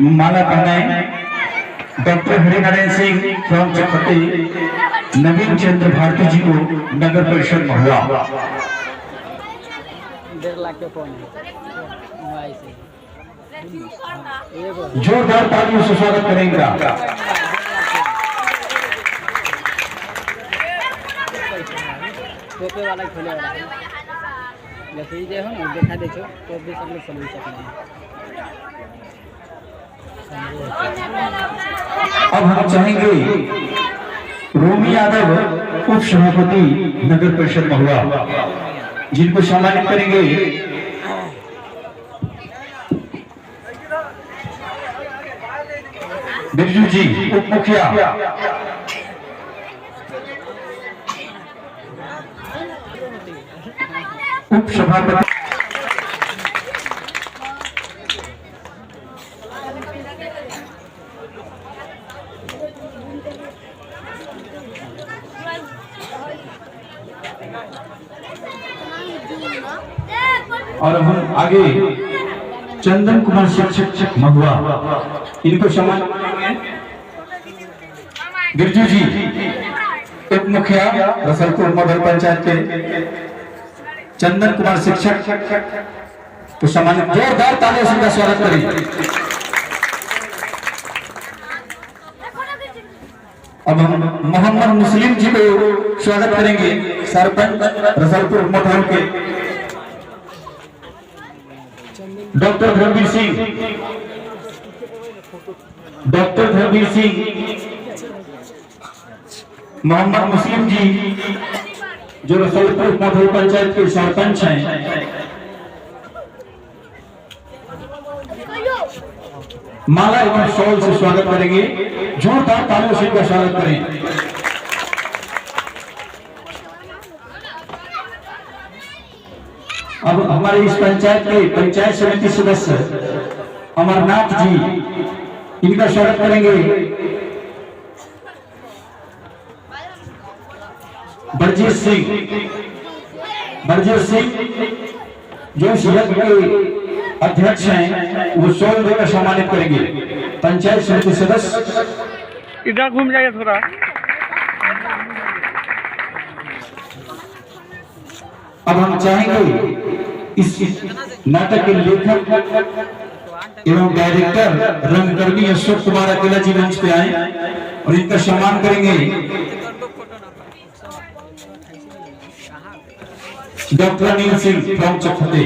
माला पहनाए doctor Harinarayan Singh from चकपती नवीन चंद्र भारती जी को नगर परिषद महुआ। 1.5 लाख के फोन है। जोरदार तालियों से स्वागत करेंगे। टोपे वाला खोले वाला जैसे ही जो है देखा देखो तो भी सब लोग समझ सकते हैं। अब हम चाहेंगे रोमी यादव उप सभापति नगर परिषद महुआ जिनको सम्मानित करेंगे। बिरजू जी उप मुखिया, उप सभापति और हम आगे चंदन कुमार शिक्षक महुआ इनको सम्मान करेंगे। बिरजू जी उप मुखिया रसलपुर मॉडल पंचायत के चंदन कुमार शिक्षक को सम्मानित जोरदार तालियों से उनका स्वागत करें। अब हम मोहम्मद मुस्लिम जी को स्वागत करेंगे, सरपंच रसलपुर मॉडल के। डॉक्टर धर्मवीर सिंह मोहम्मद मुस्लिम जी जो रसलपुर मॉडल पंचायत के सरपंच हैं, माला एवं शॉल से स्वागत करेंगे। जोरदार तालियों से इनका स्वागत करें। अब हमारे इस पंचायत के पंचायत समिति सदस्य अमरनाथ जी इनका स्वागत करेंगे। बरजीत सिंह जो शिवक के अध्यक्ष हैं वो 100 रुपये का सम्मानित करेंगे। पंचायत समिति सदस्य इधर घूम जाइए थोड़ा। अब हम चाहेंगे इस नाटक के लेखक एवं डायरेक्टर रंगकर्मी अशोक कुमार अकेला जी मंच पे आए और इनका सम्मान करेंगे। Doctor Anil Singh from चकपती।